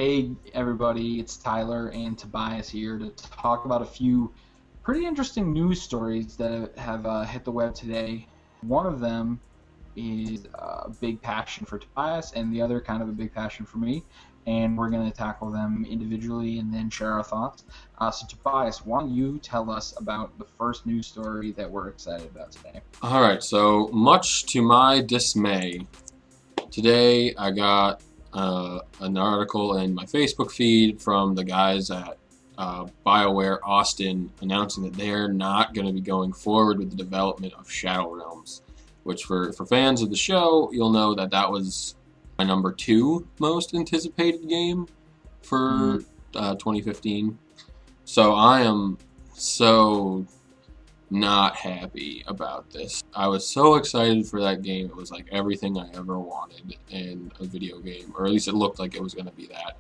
Hey everybody, it's Tyler and Tobias here to talk about a few pretty interesting news stories that have hit the web today. One of them is a big passion for Tobias, and the other kind of a big passion for me. And we're going to tackle them individually and then share our thoughts. So Tobias, why don't you tell us about the first news story that we're excited about today? All right, so much to my dismay, today I got an article in my Facebook feed from the guys at BioWare Austin announcing that they're not going to be going forward with the development of Shadow Realms, which for fans of the show, you'll know that that was my number 2 most anticipated game for 2015. So I am so not happy about this. I was so excited for that game. It was like everything I ever wanted in a video game, or at least it looked like it was going to be that.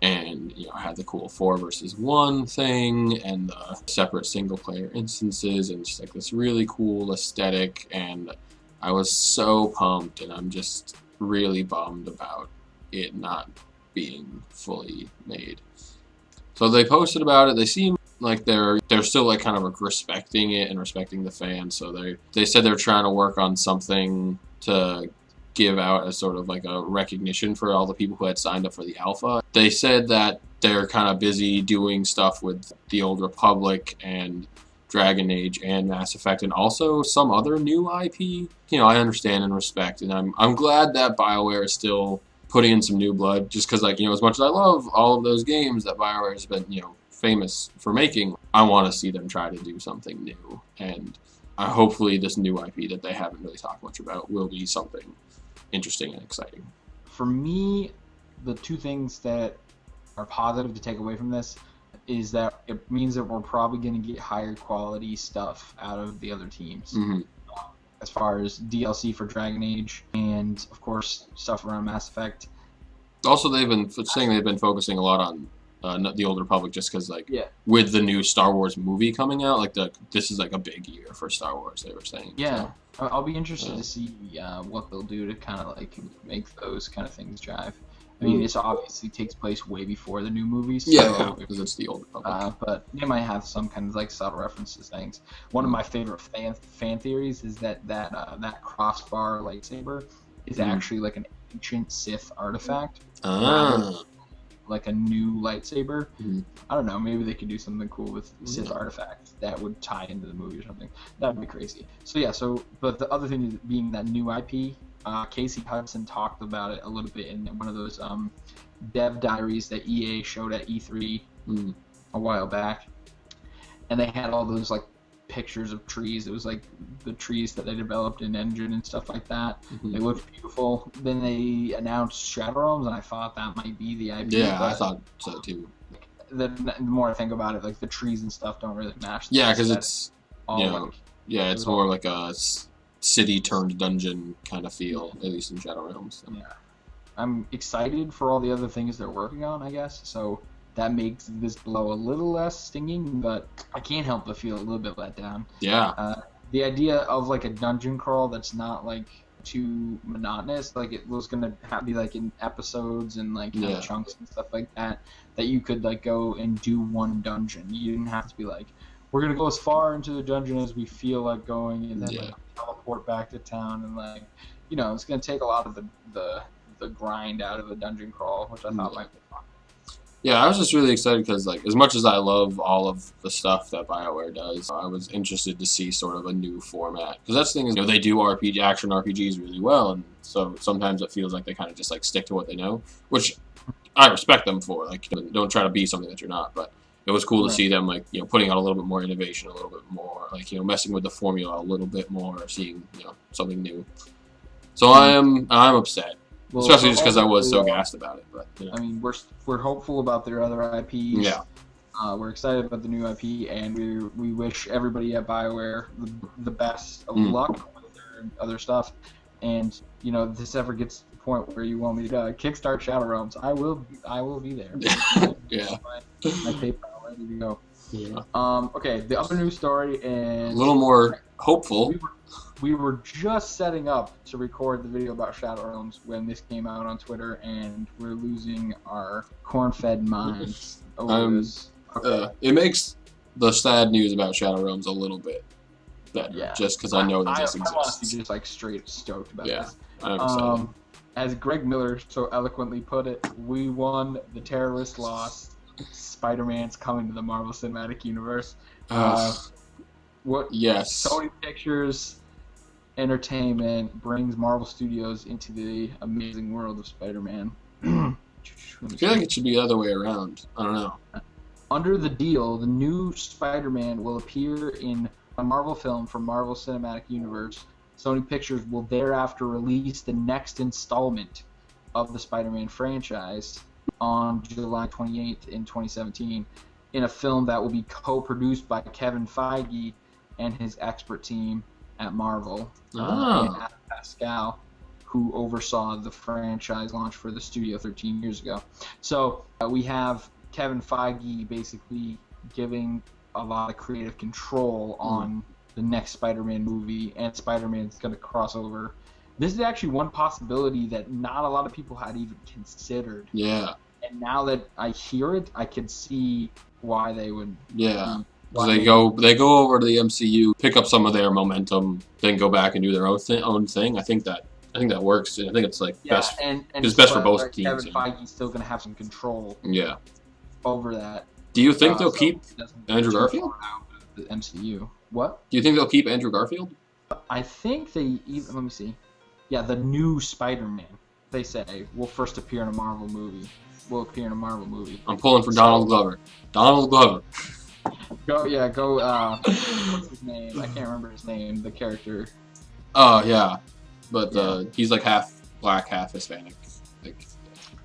And I had the cool 4 versus 1 thing, and the separate single player instances, and just like this really cool aesthetic. And I was so pumped, and I'm just really bummed about it not being fully made. So they posted about it. They seem like they're still like kind of like respecting it and respecting the fans. So they said they're trying to work on something to give out as sort of like a recognition for all the people who had signed up for the alpha. They said that they're kind of busy doing stuff with the Old Republic and Dragon Age and Mass Effect and also some other new IP. I understand and respect, and I'm glad that BioWare is still putting in some new blood, just because as much as I love all of those games that BioWare has been famous for making, I want to see them try to do something new, and hopefully this new IP that they haven't really talked much about will be something interesting and exciting. For me, the two things that are positive to take away from this is that it means that we're probably going to get higher quality stuff out of the other teams. Mm-hmm. As far as DLC for Dragon Age and, of course, stuff around Mass Effect. Also, they've been saying they've been focusing a lot on the Old Republic just because, with the new Star Wars movie coming out, this is a big year for Star Wars, they were saying. Yeah. So, I'll be interested to see what they'll do to kind of, make those kind of things jive. I mean, this obviously takes place way before the new movies. So, because it's the Old Republic. But they might have some kind of subtle references to things. One of my favorite fan theories is that crossbar lightsaber is actually an ancient Sith artifact. Like a new lightsaber. I don't know, maybe they could do something cool with Sith artifacts that would tie into the movie or something. That would be crazy. But the other thing is being that new IP. Casey Hudson talked about it a little bit in one of those dev diaries that EA showed at E3 a while back, and they had all those pictures of trees. It was the trees that they developed in engine and stuff like that. They looked beautiful. Then they announced Shadow Realms, and I thought that might be the IP. Yeah, I thought so too. The more I think about it, the trees and stuff don't really match. Yeah, because it's it's more like a city turned dungeon kind of feel, at least in Shadow Realms. So. Yeah, I'm excited for all the other things they're working on, I guess. So that makes this blow a little less stinging, but I can't help but feel a little bit let down. Yeah. The idea of a dungeon crawl that's not too monotonous, it was gonna be in episodes and chunks and stuff like that you could go and do one dungeon. You didn't have to be we're gonna go as far into the dungeon as we feel like going, and then teleport back to town, and it's gonna take a lot of the grind out of the dungeon crawl, which I thought might be fun. Yeah, I was just really excited because as much as I love all of the stuff that BioWare does, I was interested to see sort of a new format. Because that's the thing is, they do action RPGs really well, and so sometimes it feels like they kind of just stick to what they know, which I respect them for. Don't try to be something that you're not, but. It was cool to see them putting out a little bit more innovation, a little bit more messing with the formula a little bit more, seeing something new. So I'm upset, especially just because I was so gassed about it. But I mean, we're hopeful about their other IPs. Yeah. We're excited about the new IP, and we wish everybody at BioWare the best of luck with their other stuff. And if this ever gets to the point where you want me to kickstart Shadow Realms, I will be there. Yeah. My PayPal ready to go. Yeah. Okay, the other news story is a little more hopeful. We were just setting up to record the video about Shadow Realms when this came out on Twitter, and we're losing our corn-fed minds over this. Okay. It makes the sad news about Shadow Realms a little bit better, just because I know that this exists. I'm honestly just like straight stoked about this. I'm excited. As Greg Miller so eloquently put it, we won, the terrorists lost. Spider-Man's coming to the Marvel Cinematic Universe. Yes. Sony Pictures Entertainment brings Marvel Studios into the amazing world of Spider-Man. I feel like it should be the other way around. I don't know. Under the deal, the new Spider-Man will appear in a Marvel film from Marvel Cinematic Universe. Sony Pictures will thereafter release the next installment of the Spider-Man franchise on July 28th in 2017 in a film that will be co-produced by Kevin Feige and his expert team at Marvel, and Adam Pascal, who oversaw the franchise launch for the studio 13 years ago. So we have Kevin Feige basically giving a lot of creative control on the next Spider-Man movie, and Spider-Man's going to cross over. This is actually one possibility that not a lot of people had even considered. Yeah. And now that I hear it, I can see why they would. Yeah. They go over to the MCU, pick up some of their momentum, then go back and do their own thing. I think that works. I think it's like best. And it's best for both teams. Kevin Feige's still going to have some control. Yeah. Over that. Do you think they'll keep Andrew Garfield? The MCU. What? Do you think they'll keep Andrew Garfield? I think they even. Let me see. Yeah, the new Spider-Man. They say will first appear in a Marvel movie. I'm pulling for Donald Glover. Donald Glover. Go. What's his name? I can't remember his name. The character. Oh yeah, but he's like half black, half Hispanic.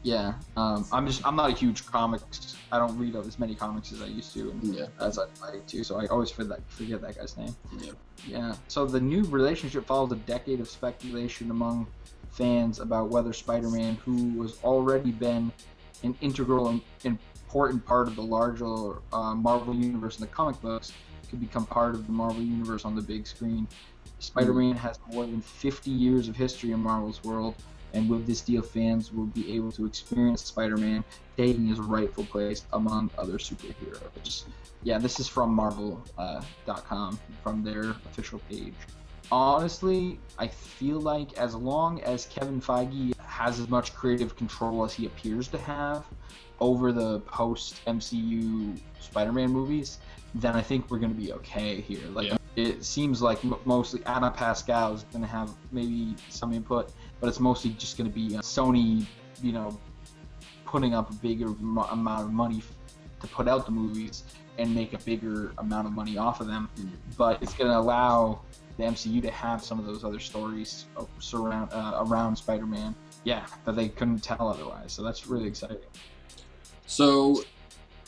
Yeah. I'm not a huge comics. I don't read as many comics as I used to, and as I like to. So I always forget that guy's name. Yeah. Yeah. So the new relationship follows a decade of speculation among fans about whether Spider-Man, who has already been an integral and important part of the larger Marvel universe in the comic books, could become part of the Marvel universe on the big screen. Spider-Man has more than 50 years of history in Marvel's world, and with this deal, fans will be able to experience Spider-Man taking his rightful place among other superheroes. Yeah, this is from Marvel.com, from their official page. Honestly, I feel like as long as Kevin Feige has as much creative control as he appears to have over the post-MCU Spider-Man movies, then I think we're going to be okay here. It seems like mostly Adam Pascal is going to have maybe some input, but it's mostly just going to be Sony, putting up a bigger amount of money to put out the movies and make a bigger amount of money off of them. But it's going to allow the MCU to have some of those other stories around Spider-Man, that they couldn't tell otherwise. So that's really exciting. So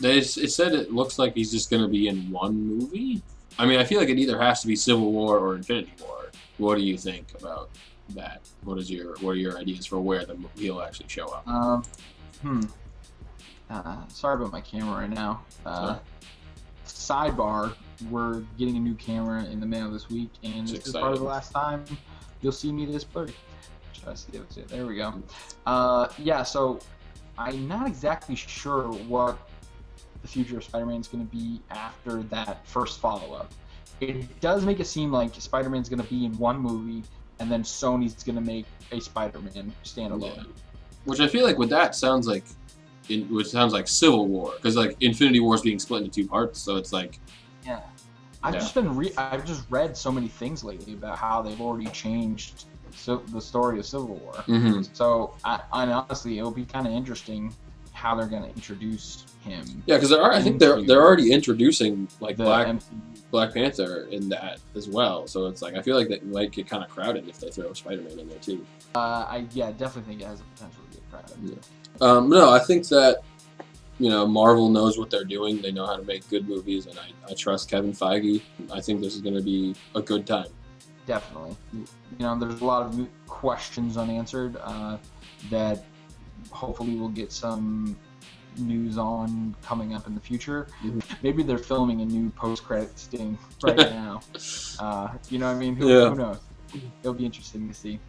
it said it looks like he's just going to be in one movie. I mean, I feel like it either has to be Civil War or Infinity War. What do you think about that? What are your ideas for where he'll actually show up? Sorry about my camera right now. Sidebar: we're getting a new camera in the mail this week, and this is probably the last time you'll see me this blurry. Try to see it. There we go. So I'm not exactly sure what the future of Spider-Man is going to be after that first follow-up. It does make it seem like Spider-Man's going to be in one movie, and then Sony's going to make a Spider-Man standalone. Yeah. Which I feel like with that sounds like Civil War, because like Infinity War is being split into two parts, so it's like. Yeah. I've just read so many things lately about how they've already changed the story of Civil War. Mm-hmm. So I honestly, it'll be kind of interesting how they're going to introduce him. Yeah, because I think they're already introducing like Black Panther in that as well. So it's like I feel like that might get kind of crowded if they throw Spider-Man in there too. I definitely think it has the potential to get crowded. Yeah. No, I think that Marvel knows what they're doing. They know how to make good movies, and I trust Kevin Feige. I think this is going to be a good time. Definitely. There's a lot of questions unanswered that hopefully we'll get some news on coming up in the future. Mm-hmm. Maybe they're filming a new post-credit sting right now. You know what I mean? Who knows? It'll be interesting to see.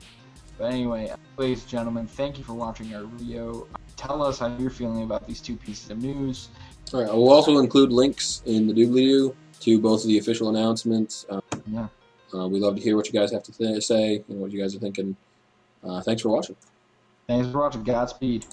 But anyway, ladies and gentlemen, thank you for watching our video. Tell us how you're feeling about these two pieces of news. All right, we'll also include links in the doobly-doo to both of the official announcements. Yeah. We love to hear what you guys have to say and what you guys are thinking. Thanks for watching. Thanks for watching. Godspeed.